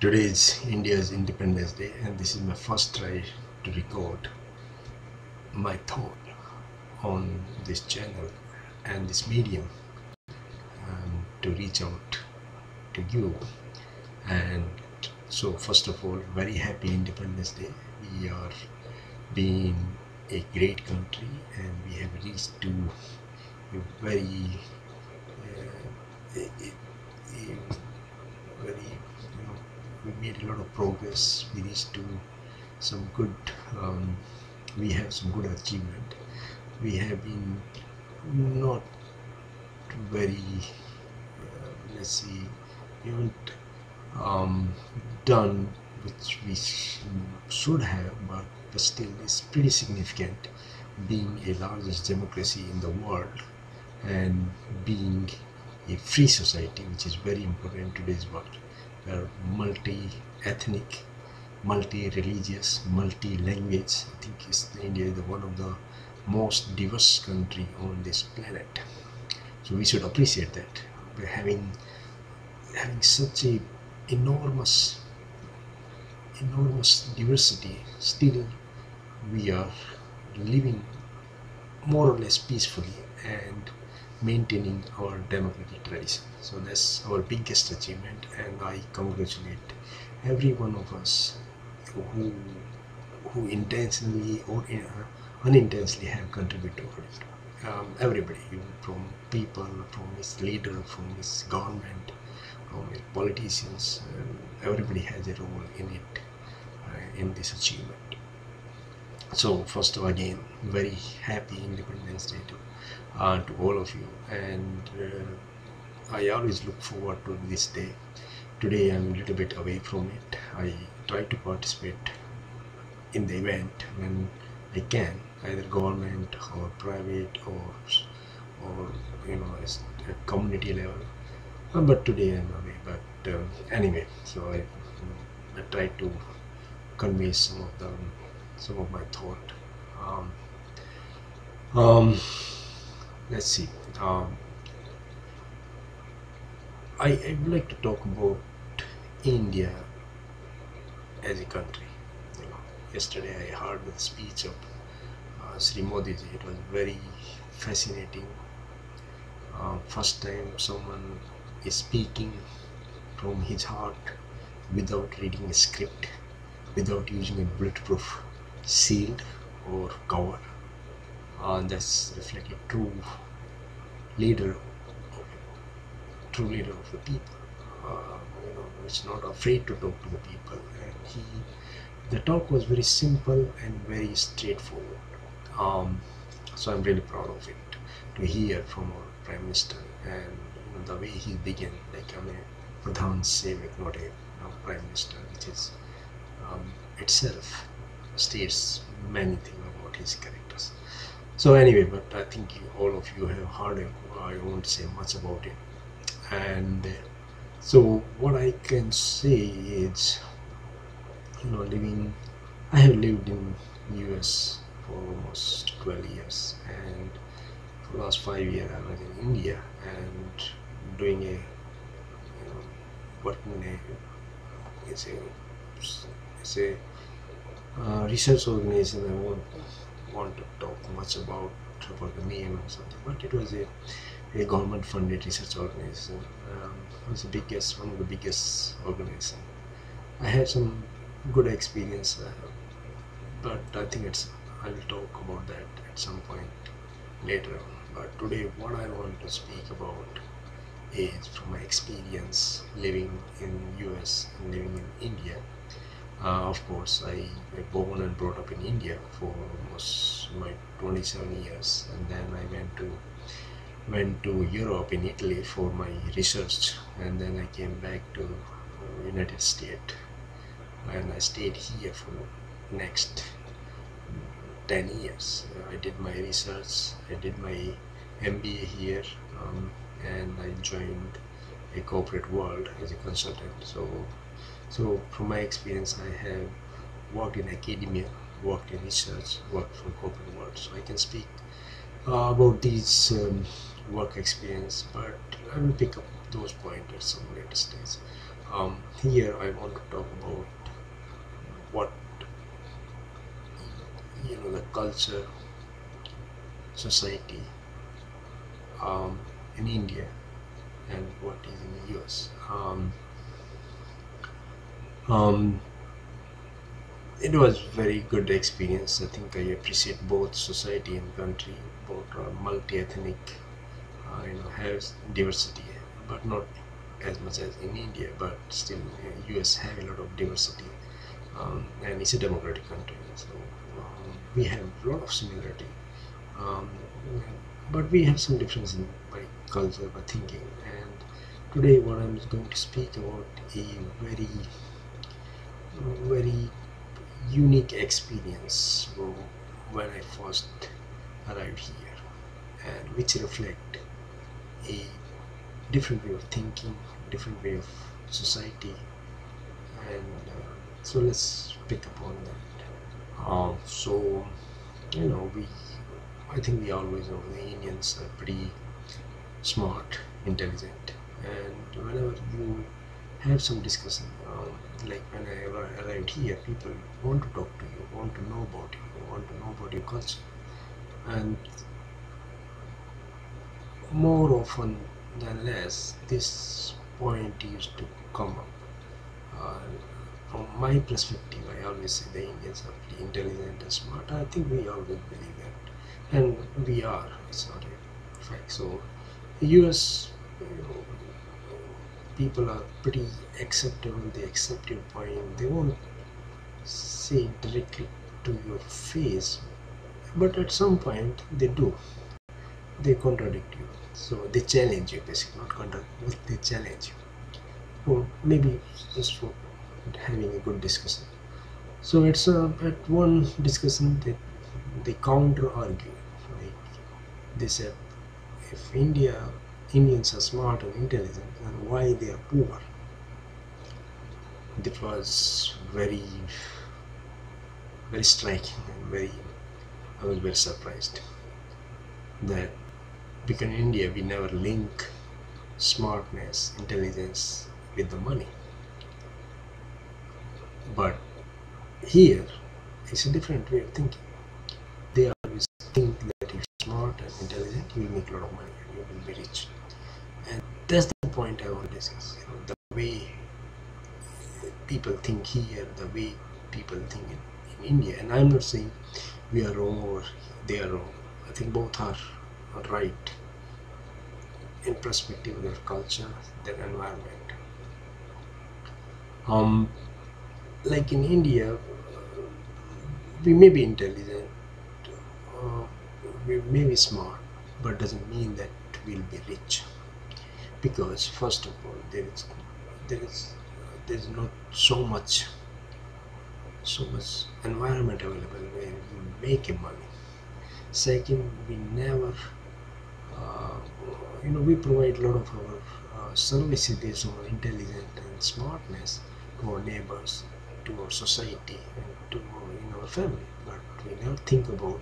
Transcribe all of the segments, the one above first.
Today is India's Independence Day, and this is my first try to record my thought on this channel and this medium to reach out to you. And so, first of all, very happy Independence Day. We are being a great country, and we have reached to a very, very, we made a lot of progress. We reached to some good. We have some good achievement. We have been not very, let's see, we haven't done which we should have, but still it's pretty significant, being a largest democracy in the world and being a free society, which is very important in today's world. We are multi-ethnic, multi-religious, multi-language. I think India is one of the most diverse country on this planet. So we should appreciate that. By having such a enormous diversity, still we are living more or less peacefully and maintaining our democratic tradition. So that's our biggest achievement, and I congratulate every one of us who intentionally or unintentionally have contributed to it. Everybody, from people, from its leader, from its government, from its politicians, everybody has a role in it, in this achievement. So first of all, again, very happy Independence Day to all of you, and I always look forward to this day. Today I'm a little bit away from it. I try to participate in the event when I can, either government or private or at community level. But today I'm away. But anyway, so I try to convey some of my thought. Let's see. I would like to talk about India as a country. Yesterday I heard the speech of Sri Modi ji. It was very fascinating. First time someone is speaking from his heart without reading a script, without using a bulletproof shield or cover. That's reflected true leader of the people. It's not afraid to talk to the people, and the talk was very simple and very straightforward. So I'm really proud of it, to hear from our Prime Minister, and the way he began, like Pradhan Sevak, not a Prime Minister, which is itself states many things about his characters. So anyway, but I think all of you have heard it. I won't say much about it. And so what I can say is, I have lived in US for almost 12 years, and for the last 5 years I was in India and doing working in it's a research organization. I won't want to talk much about the name or something, but it was a government funded research organization. It was one of the biggest organizations. I had some good experience, but I think I will talk about that at some point later on. But today what I want to speak about is from my experience living in US and living in India. Of course, I was born and brought up in India for almost my 27 years, and then I went to Europe, in Italy, for my research, and then I came back to United States, and I stayed here for next 10 years. I did my research, I did my MBA here, and I joined a corporate world as a consultant. So from my experience, I have worked in academia, worked in research, worked from corporate world. So I can speak about these work experience, but I will pick up those points at some later stage. Here I want to talk about what the culture, society in India and what is in the US. Um, it was very good experience. I think I appreciate both society and country. Both are multi-ethnic, has diversity, but not as much as in India. But still, US have a lot of diversity, and it's a democratic country. So we have a lot of similarity, um, but we have some difference in by culture, by thinking. And today, what I'm going to speak about a very, very unique experience when I first arrived here, and which reflect a different way of thinking, different way of society, and so let's pick up on that. So we I think we always know the Indians are pretty smart, intelligent, and whenever you have some discussion, like when I arrived here, people want to talk to you, want to know about you, want to know about your culture, and more often than less, this point used to come up. Uh, from my perspective, I always say the Indians are pretty intelligent and smart. I think we always believe that, and we are. It's not a fact. So, US people are pretty acceptable. They accept your point. They won't say directly to your face, but at some point they do. They contradict you. So they challenge you, basically, not contradict, but they challenge you. Or maybe just for having a good discussion. So it's at one discussion that they counter argue. Like they said, if Indians are smart and intelligent, then why they are poor? That was very, very striking and I was very surprised that because in India we never link smartness, intelligence with the money. But here it's a different way of thinking. They always think that if you're smart and intelligent, you will make a lot of money and you will be rich. And that's the point I want to discuss. The way people think here, the way people think in India. And I'm not saying we are wrong or they are wrong. I think both are right in perspective of their culture, their environment. Like in India, we may be intelligent, we may be smart, but doesn't mean that we'll be rich. Because first of all, there is not so much environment available where you make a money. Second, we never we provide a lot of our services based on our intelligence and smartness to our neighbors, to our society, and to our family. But we never think about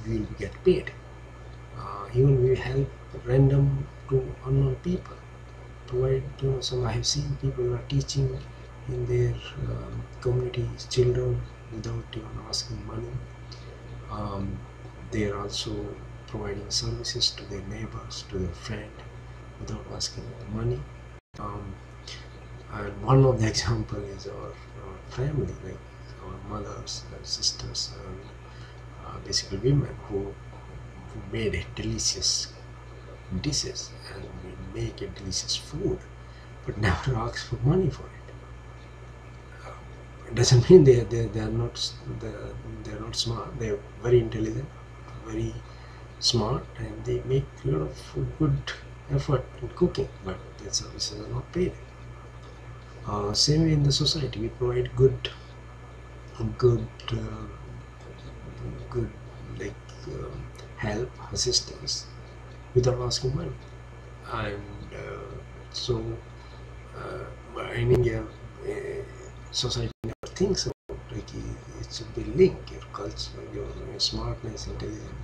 we will get paid. Even we help random to unknown people. Provide some I have seen people who are teaching in their communities children without even asking money. They are also providing services to their neighbors, to their friend, without asking money. And one of the example is our family, like our mothers and sisters, and basically women who made a delicious dishes and we make a delicious food, but never ask for money for it. It doesn't mean they are not smart. They are very intelligent, very smart, and they make a lot of good effort in cooking, but their services are not paid. Same way in the society, we provide good, good, good like help, assistance without asking money, and so in India, society never thinks about like it should be linked. Your culture, your smartness, intelligence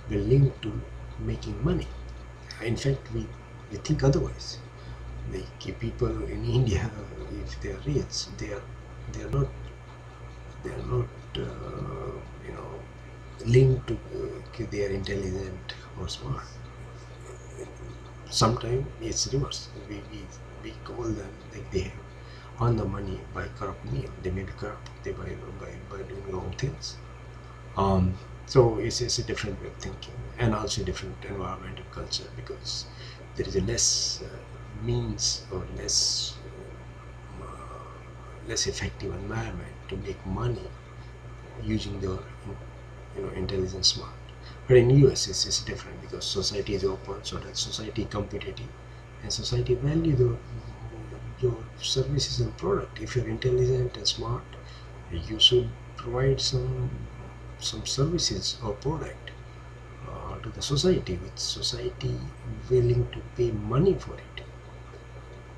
will link to making money. In fact, we think otherwise. Like people in India, if they are rich, they are not you know linked to they are intelligent or smart. Sometimes it's reverse. We call them like they have earned the money by corrupt means. They may be corrupt by doing wrong things. Um, so it's a different way of thinking, and also a different environmental culture, because there is a less means or less effective environment to make money using the intelligence smart. But in US it's different, because society is open, so that society competitive, and society value your services and product. If you're intelligent and smart, you should provide some services or product to the society, which society willing to pay money for it.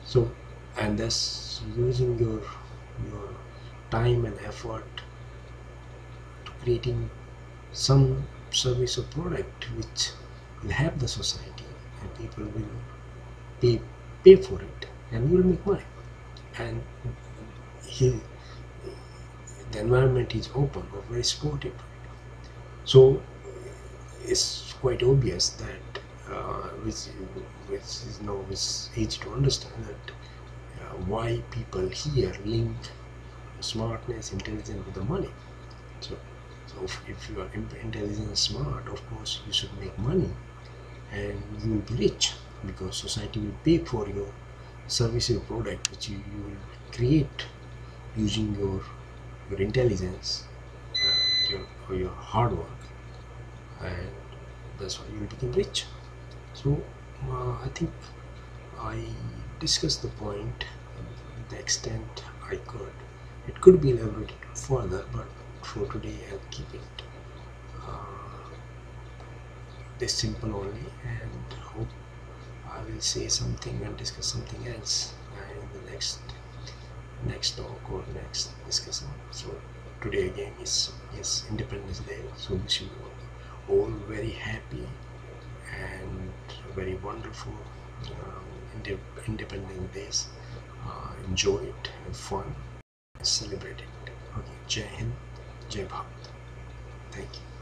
So, and that's using your time and effort to creating some service or product which will help the society, and people will pay pay for it, and you will make money. And he, the environment is open or very supportive. So it's quite obvious that which is now is easy to understand that why people here link smartness, intelligence with the money. So, if you are intelligent and smart, of course you should make money, and you will be rich, because society will pay for your service or product which you will create using your intelligence, your hard work, and that's why you will become rich. So I think I discussed the point the extent I could. It could be elaborated further, but for today I'll keep it this simple only, and hope I will say something and discuss something else in the next talk or next discussion. So today again is Independence Day, so wish you all very happy and very wonderful Independence Days. Enjoy it, have fun, celebrate it. Okay, Jai Hind, Jai Bharat. Thank you.